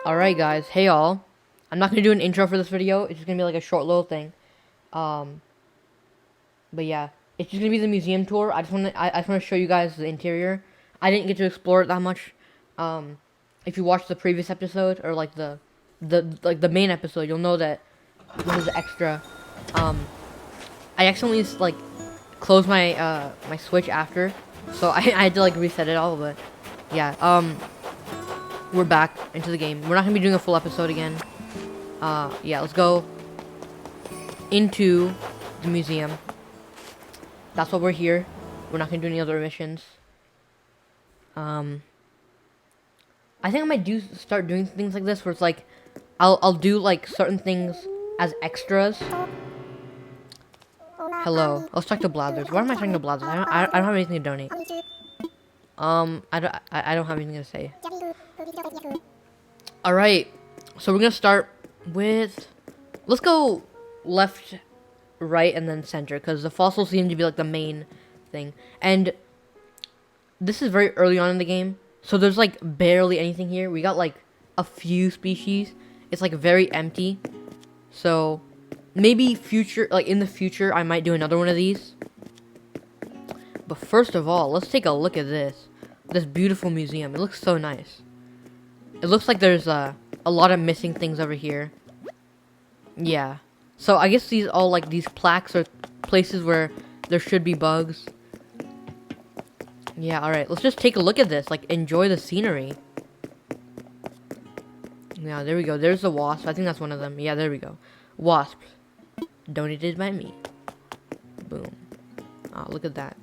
Alright guys, hey all. I'm not gonna do an intro for this video, it's just gonna be like a short little thing. But yeah, it's just gonna be the museum tour. I just wanna show you guys the interior. I didn't get to explore it that much. If you watched the previous episode or like the main episode, you'll know that this is extra. I accidentally like closed my my Switch after, so I had to like reset it all, but yeah, we're back into the game. We're not gonna be doing a full episode again. Yeah, let's go into the museum. That's why we're here. We're not gonna do any other missions. I think I might start doing things like this where it's like I'll do like certain things as extras. Hello. Let's talk to Blathers. Why am I talking to Blathers? I don't have anything to donate. I don't have anything to say. Alright. So we're gonna start with, let's go left, right, and then center, because the fossils seem to be like the main thing. And this is very early on in the game, so there's like barely anything here. We got like a few species. It's like very empty. So maybe in the future I might do another one of these. But first of all, let's take a look at this beautiful museum. It looks so nice. It looks like there's a lot of missing things over here. Yeah. So I guess these plaques are places where there should be bugs. Yeah, alright. Let's just take a look at this. Like, enjoy the scenery. Yeah, there we go. There's the wasp. I think that's one of them. Yeah, there we go. Wasps. Donated by me. Boom. Oh, look at that.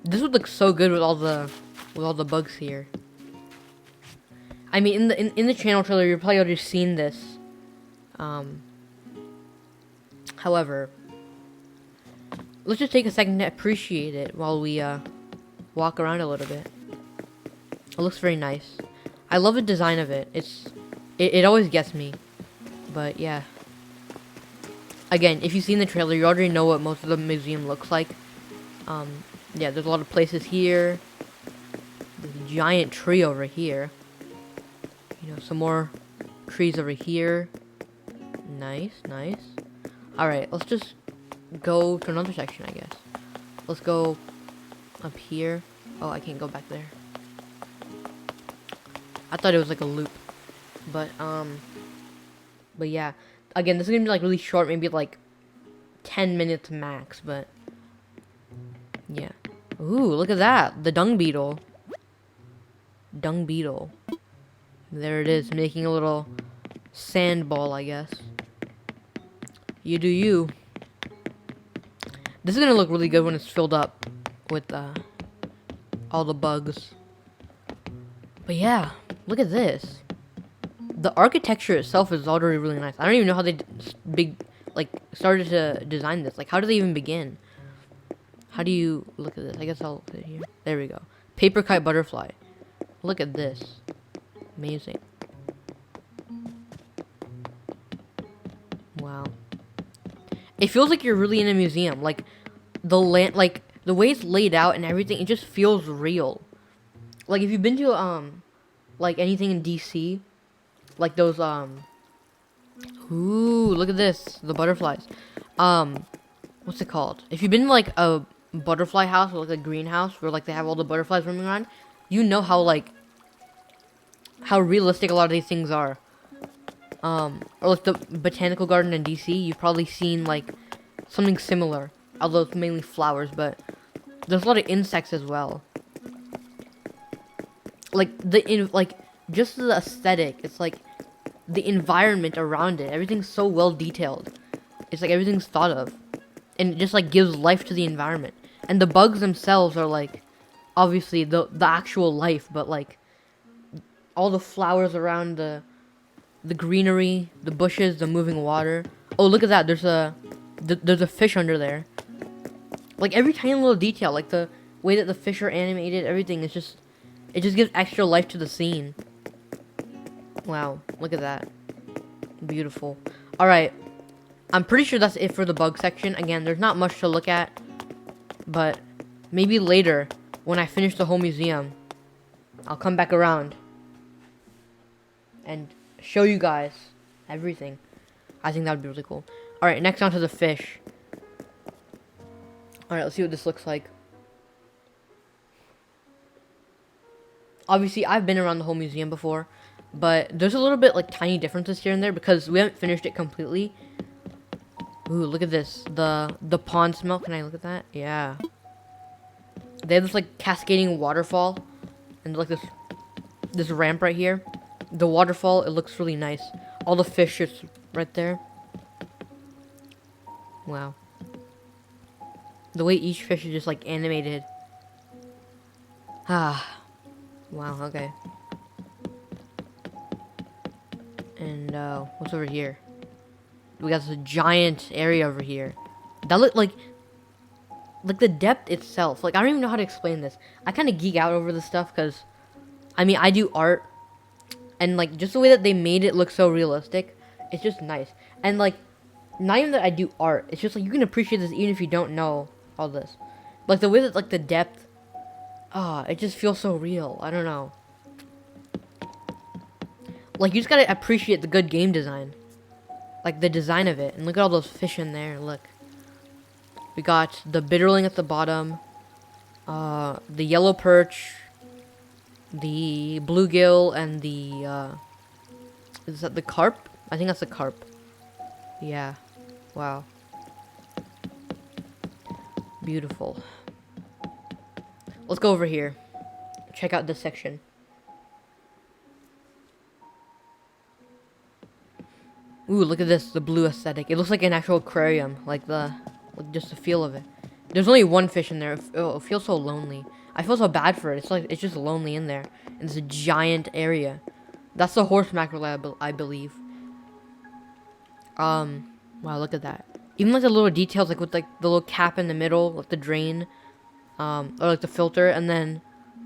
This would look so good with all the bugs here. I mean, in the channel trailer, you're probably already seen this. However, let's just take a second to appreciate it while we walk around a little bit. It looks very nice. I love the design of it. It always gets me. But yeah. Again, if you've seen the trailer, you already know what most of the museum looks like. Yeah, there's a lot of places here. There's a giant tree over here. You know, some more trees over here. Nice, nice. Alright, let's just go to another section, I guess. Let's go up here. Oh, I can't go back there. I thought it was like a loop. But yeah. Again, this is gonna be like really short, maybe like 10 minutes max, but yeah. Ooh, look at that. The dung beetle. Dung beetle. There it is, making a little sand ball, I guess. You do you. This is gonna look really good when it's filled up with all the bugs. But yeah, look at this. The architecture itself is already really nice. I don't even know how they started to design this. Like, how do they even begin? How do you look at this? I guess I'll put it here. There we go. Paper kite butterfly. Look at this. Amazing. Wow. It feels like you're really in a museum. Like the way it's laid out and everything, it just feels real. Like if you've been to like anything in DC, like those ooh, look at this. The butterflies. What's it called? If you've been to like a butterfly house or like a greenhouse where like they have all the butterflies roaming around, you know how realistic a lot of these things are. Or like the botanical garden in DC, you've probably seen like something similar, although it's mainly flowers, but there's a lot of insects as well. Like just the aesthetic, it's like the environment around it, everything's so well detailed. It's like everything's thought of, and it just like gives life to the environment. And the bugs themselves are like obviously the actual life, but like all the flowers around the greenery, the bushes, the moving water. Oh, look at that. There's a fish under there. Like every tiny little detail, like the way that the fish are animated, everything is just, it just gives extra life to the scene. Wow, look at that. Beautiful. Alright. I'm pretty sure that's it for the bug section. Again, there's not much to look at, but maybe later when I finish the whole museum, I'll come back around and show you guys everything. I think that would be really cool. Alright, next on to the fish. Alright, let's see what this looks like. Obviously, I've been around the whole museum before, but there's a little bit like tiny differences here and there because we haven't finished it completely. Ooh, look at this. The pond smell. Can I look at that? Yeah. They have this like cascading waterfall and like this ramp right here. The waterfall, it looks really nice. All the fish just right there. Wow. The way each fish is just like animated. Ah. Wow, okay. And what's over here? We got this giant area over here. That look like the depth itself. Like I don't even know how to explain this. I kind of geek out over this stuff because I mean I do art, and like just the way that they made it look so realistic, it's just nice. And like not even that I do art, it's just like you can appreciate this even if you don't know all this. Like the way that like the depth, it just feels so real. I don't know. Like you just gotta appreciate the good game design. Like the design of it. And look at all those fish in there. Look. We got the bitterling at the bottom. The yellow perch. The bluegill and the is that the carp? I think that's the carp. Yeah. Wow. Beautiful. Let's go over here. Check out this section. Ooh, look at this, the blue aesthetic. It looks like an actual aquarium, like just the feel of it. There's only one fish in there. It feels so lonely. I feel so bad for it. It's like it's just lonely in there. And it's a giant area. That's the horse mackerel, I believe. Wow, look at that. Even like the little details, like with like the little cap in the middle, like the drain, or like the filter, and then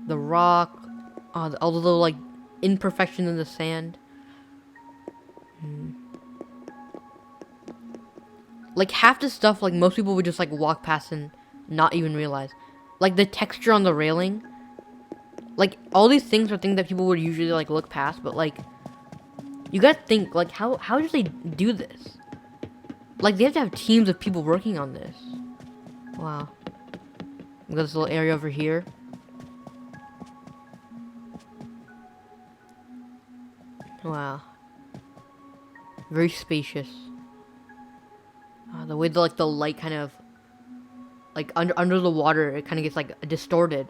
the rock, all the little like imperfections in the sand. Like half the stuff, like most people would just like walk past and not even realize. Like the texture on the railing. Like all these things are things that people would usually like look past, but like you gotta think like how do they do this? Like they have to have teams of people working on this. Wow. We got this little area over here. Wow. Very spacious. The way the like the light kind of like under the water, it kind of gets like distorted,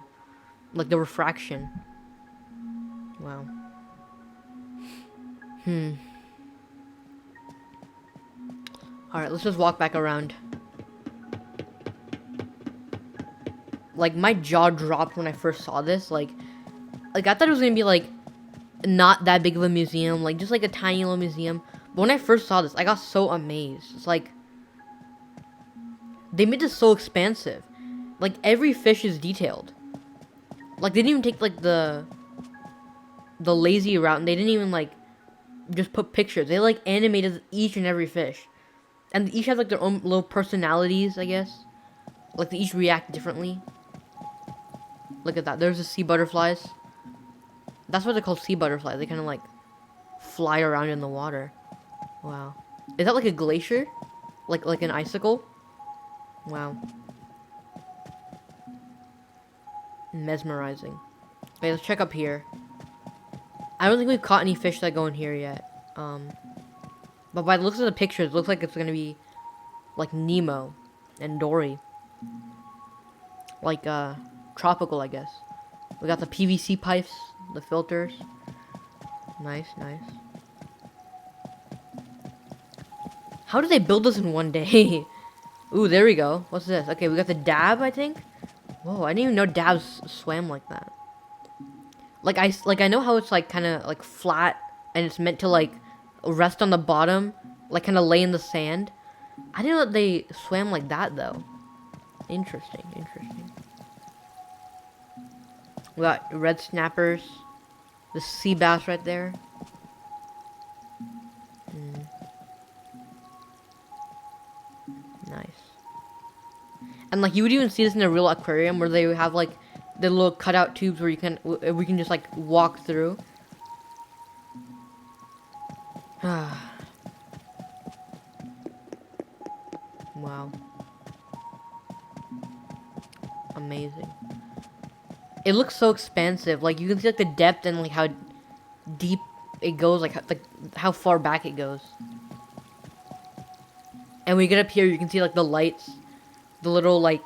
like the refraction. Wow. All right, let's just walk back around. Like my jaw dropped when I first saw this. Like I thought it was gonna be like not that big of a museum, like just like a tiny little museum. But when I first saw this, I got so amazed. It's like they made this so expansive. Like every fish is detailed. Like they didn't even take like the lazy route, and they didn't even like just put pictures. They like animated each and every fish, and each have like their own little personalities, I guess. Like they each react differently. Look at that. There's the sea butterflies. That's what they're called, sea butterflies. They kind of like fly around in the water. Wow. Is that like a glacier? Like an icicle? Wow. Mesmerizing. Okay, let's check up here. I don't think we've caught any fish that go in here yet. But by the looks of the pictures, it looks like it's gonna be like Nemo and Dory. Like tropical, I guess. We got the PVC pipes, the filters. Nice, nice. How did they build this in one day? Ooh, there we go. What's this? Okay, we got the dab, I think. Whoa, I didn't even know dabs swam like that. Like I know how it's like kind of like flat and it's meant to like rest on the bottom, like kind of lay in the sand. I didn't know that they swam like that though. Interesting, interesting. We got red snappers, the sea bass right there. Nice. And like you would even see this in a real aquarium where they have like the little cutout tubes where we can just like walk through. Wow. Amazing. It looks so expansive. Like, you can see, like, the depth and, like, how deep it goes. Like, how far back it goes. And when you get up here, you can see, like, the lights. The little, like,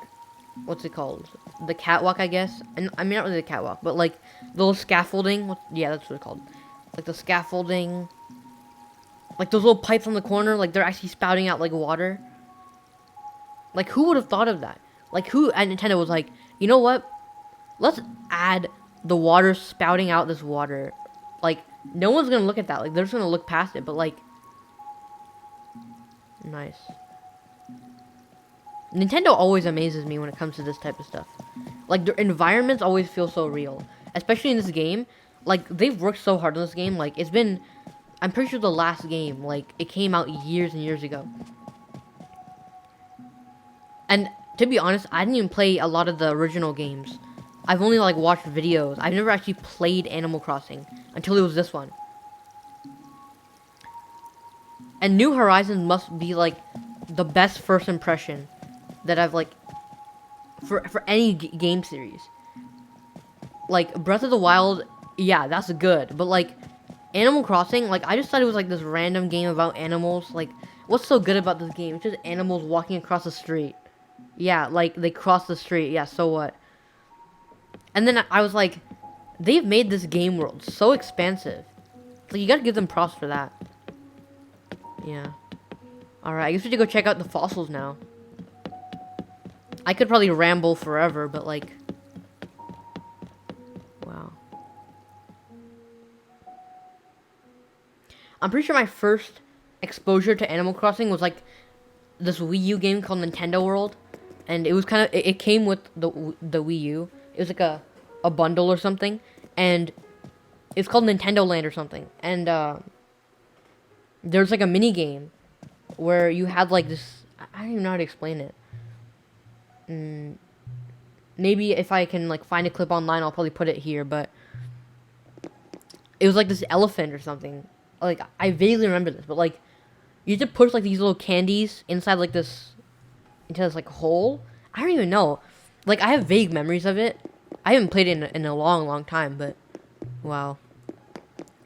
what's it called? The catwalk, I guess. And I mean, not really the catwalk, but, like, the little scaffolding. Yeah, that's what it's called. Like, the scaffolding. Like, those little pipes on the corner. Like, they're actually spouting out, like, water. Like, who would have thought of that? Like, who at Nintendo was like, you know what? Let's add the water spouting out this water. Like, no one's gonna look at that. Like, they're just gonna look past it. But, like, nice. Nintendo always amazes me when it comes to this type of stuff. Like, their environments always feel so real. Especially in this game. Like, they've worked so hard on this game. Like, it's been... I'm pretty sure the last game, like, it came out years and years ago. And to be honest, I didn't even play a lot of the original games. I've only, like, watched videos. I've never actually played Animal Crossing until it was this one. And New Horizons must be, like, the best first impression that I've, like, for any game series. Like, Breath of the Wild, yeah, that's good. But, like, Animal Crossing, like, I just thought it was, like, this random game about animals. Like, what's so good about this game? It's just animals walking across the street. Yeah, like, they cross the street. Yeah, so what? And then I was like, they've made this game world so expansive. Like, you gotta give them props for that. Yeah. Alright, I guess we should go check out the fossils now. I could probably ramble forever, but, like... Wow. I'm pretty sure my first exposure to Animal Crossing was, like, this Wii U game called Nintendo World. And it was kind of... It came with the Wii U. It was, like, a bundle or something. And it's called Nintendo Land or something. And, there's, like, a mini game where you had, like, this... I don't even know how to explain it. Maybe if I can, like, find a clip online, I'll probably put it here, but... It was, like, this elephant or something. Like, I vaguely remember this, but, like... You have to push, like, these little candies inside, like, this... Into this, like, hole? I don't even know. Like, I have vague memories of it. I haven't played it in a long, long time, but... Wow.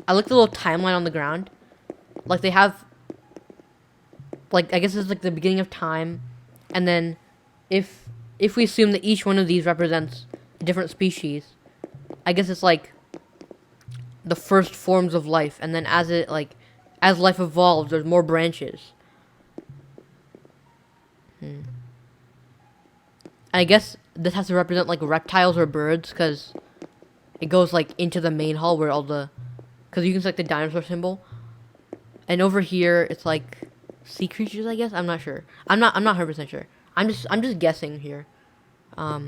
I looked at the little timeline on the ground. Like, they have... Like, I guess it's, like, the beginning of time. And then, if we assume that each one of these represents a different species, I guess it's, like, the first forms of life. And then as it, like... As life evolves, there's more branches. And I guess this has to represent, like, reptiles or birds, because it goes, like, into the main hall where all the... Because you can see, like, the dinosaur symbol. And over here, it's, like, sea creatures, I guess? I'm not sure. I'm not 100% sure. I'm just guessing here. Wow.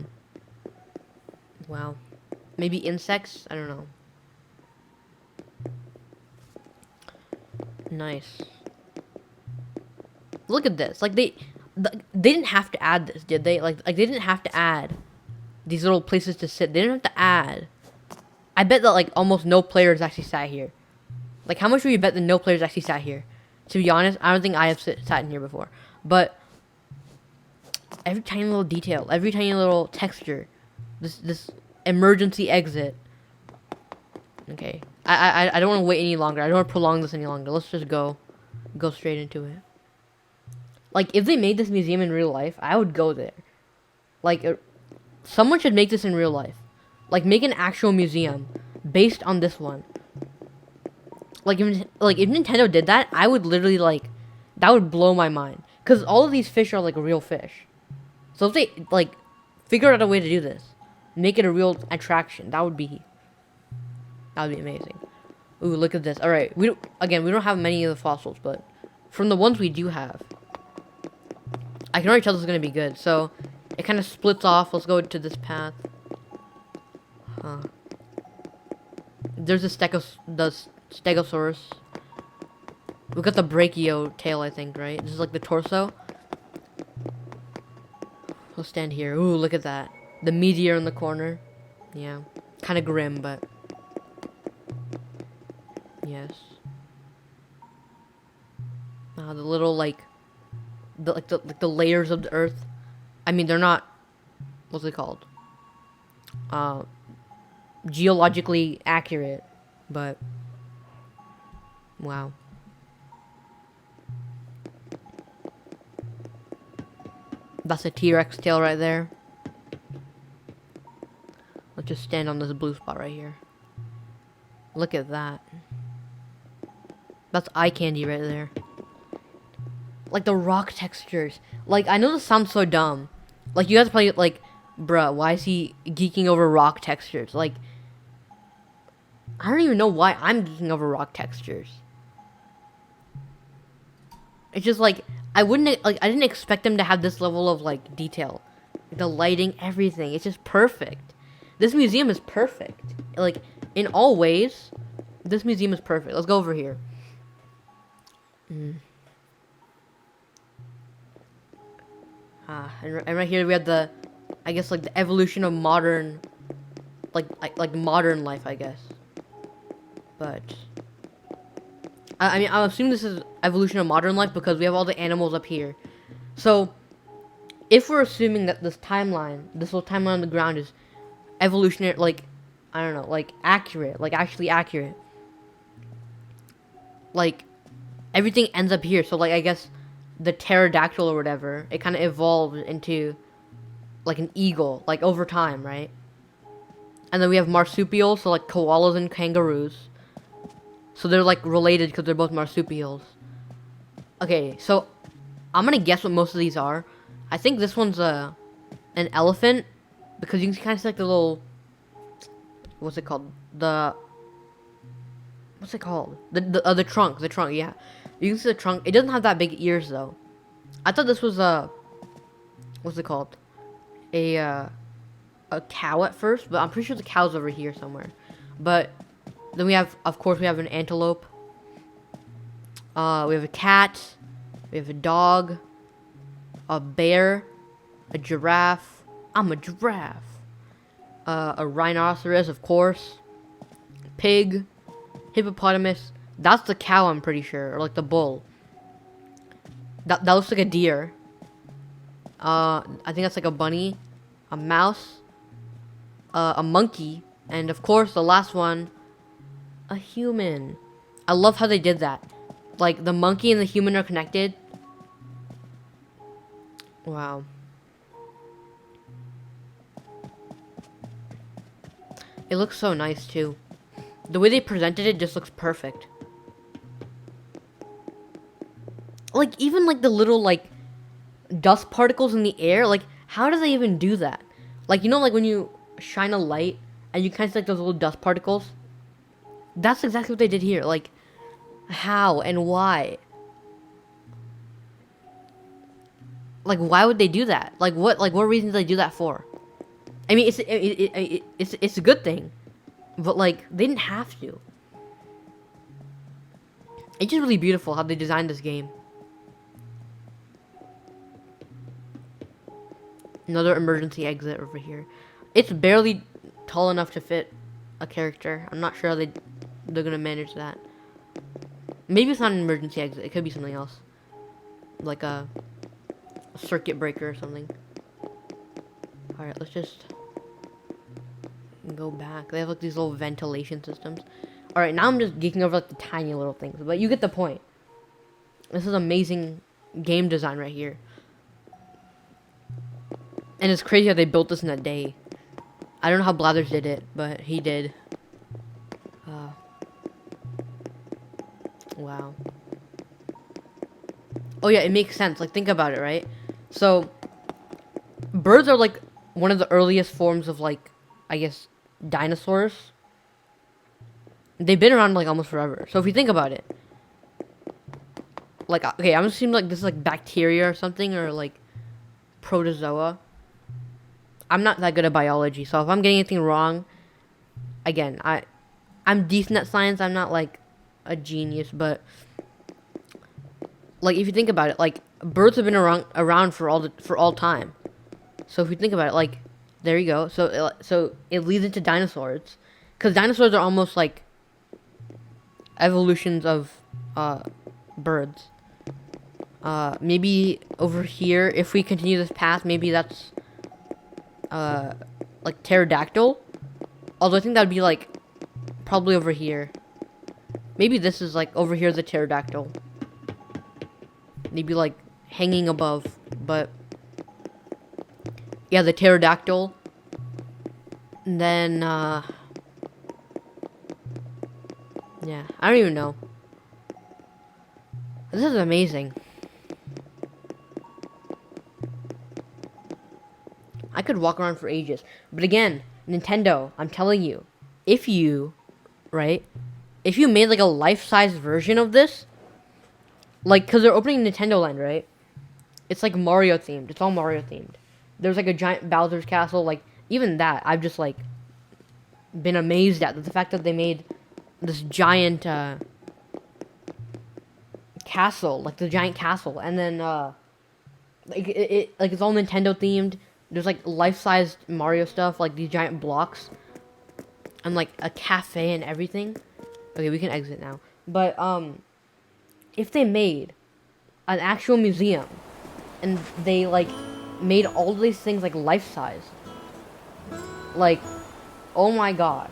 Maybe insects? I don't know. Nice. Look at this. Like, they didn't have to add this, did they? Like they didn't have to add these little places to sit. They didn't have to add. I bet that, like, almost no players actually sat here. Like, how much would you bet that no players actually sat here? To be honest, I don't think I have sat in here before. But every tiny little detail, every tiny little texture, this emergency exit. Okay. I don't want to wait any longer. I don't want to prolong this any longer. Let's just go straight into it. Like, if they made this museum in real life, I would go there. Like, someone should make this in real life. Like, make an actual museum based on this one. Like, if Nintendo did that, I would literally, like, that would blow my mind. Because all of these fish are, like, real fish. So if they, like, figure out a way to do this, make it a real attraction, that would be amazing. Ooh, look at this. Alright, we don't have many of the fossils, but from the ones we do have, I can already tell this is going to be good. So, it kind of splits off. Let's go to this path. Huh. There's the Stegosaurus. We got the brachio tail, I think, right? This is like the torso. We'll stand here. Ooh, look at that. The meteor in the corner. Yeah. Kind of grim, but... Yes. The little the layers of the Earth. I mean, they're not. What's it called? Geologically accurate, but wow. That's a T-Rex tail right there. Let's just stand on this blue spot right here. Look at that. That's eye candy right there. Like the rock textures. Like, I know this sounds so dumb. Like, you guys probably like, bruh, why is he geeking over rock textures? Like, I don't even know why I'm geeking over rock textures. It's just like, I didn't expect them to have this level of like detail. Like, the lighting, everything. It's just perfect. This museum is perfect. Like, in all ways, this museum is perfect. Let's go over here. And right here we have the, I guess, like the evolution of modern, like modern life, I guess. But I mean, I'm assuming this is evolution of modern life because we have all the animals up here. So, if we're assuming that this little timeline on the ground is evolutionary, like, I don't know, like accurate, like actually accurate. Like, everything ends up here. So, like, I guess the pterodactyl or whatever, it kind of evolved into like an eagle, like over time, right? And then we have marsupials, so like koalas and kangaroos. So they're like related because they're both marsupials. Okay, so I'm gonna guess what most of these are. I think this one's an elephant because you can kind of see like the little, what's it called? The trunk, yeah. You can see the trunk. It doesn't have that big ears though. I thought this was what's it called? A cow at first, but I'm pretty sure the cow's over here somewhere. But then we have, of course, we have an antelope. We have a cat. We have a dog. A bear. A giraffe. I'm a giraffe. A rhinoceros, of course. Pig. Hippopotamus. That's the cow, I'm pretty sure, or like the bull. That looks like a deer. I think that's like a bunny, a mouse, a monkey, and of course the last one, a human. I love how they did that. Like the monkey and the human are connected. Wow. It looks so nice too. The way they presented it just looks perfect. Like, even, like, the little, like, dust particles in the air, like, how do they even do that? Like, you know, like, when you shine a light, and you kind of see, like, those little dust particles? That's exactly what they did here. Like, how and why? Like, why would they do that? Like, what reason do they do that for? I mean, it's a good thing. But, like, they didn't have to. It's just really beautiful how they designed this game. Another emergency exit over here. It's barely tall enough to fit a character. I'm not sure how they're gonna manage that. Maybe it's not an emergency exit. It could be something else, like a circuit breaker or something. All right, let's just go back. They have like these little ventilation systems. All right, now I'm just geeking over like the tiny little things, but you get the point. This is amazing game design right here. And it's crazy how they built this in a day. I don't know how Blathers did it, but he did. Wow. Oh yeah, it makes sense. Like, think about it, right? So, birds are like one of the earliest forms of, like, I guess, dinosaurs. They've been around like almost forever. So if you think about it, like, okay, I'm assuming like this is like bacteria or something, or like protozoa. I'm not that good at biology, so if I'm getting anything wrong, again, I'm decent at science. I'm not like a genius, but like if you think about it, like birds have been around for all time. So if you think about it, like there you go. So it leads into dinosaurs, because dinosaurs are almost like evolutions of birds. Maybe over here, if we continue this path, maybe that's, like, pterodactyl. Although I think that'd be, like, probably over here. Maybe this is, like, over here, the pterodactyl. Maybe, like, hanging above. But, yeah, the pterodactyl. And then, yeah, I don't even know. This is amazing. I could walk around for ages. But again, Nintendo, I'm telling you, if you, right, if you made like a life-size version of this, like, because they're opening Nintendo Land, right? It's like Mario themed. It's all Mario themed. There's like a giant Bowser's castle. Like, even that, I've just like been amazed at the fact that they made this giant castle, like the giant castle, and then like like it's all Nintendo themed. There's like life-sized Mario stuff, like these giant blocks, and like a cafe and everything. Okay, we can exit now. But if they made an actual museum and they like made all these things like life-size, like, oh my god,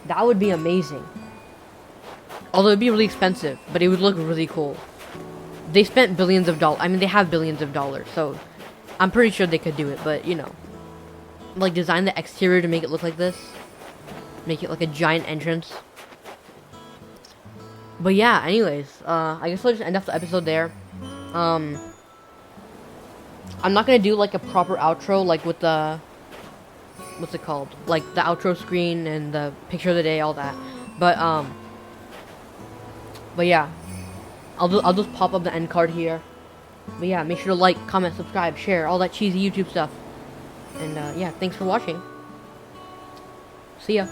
that would be amazing. Although it'd be really expensive, but it would look really cool. They spent billions of dollars. I mean, they have billions of dollars, so I'm pretty sure they could do it. But, you know, like, design the exterior to make it look like this. Make it like a giant entrance. But yeah, anyways, I guess I'll just end off the episode there. I'm not gonna do, like, a proper outro, like, with the... What's it called? Like, the outro screen and the picture of the day, all that. But yeah, I'll just pop up the end card here. But yeah, make sure to like, comment, subscribe, share, all that cheesy YouTube stuff. And yeah, thanks for watching. See ya.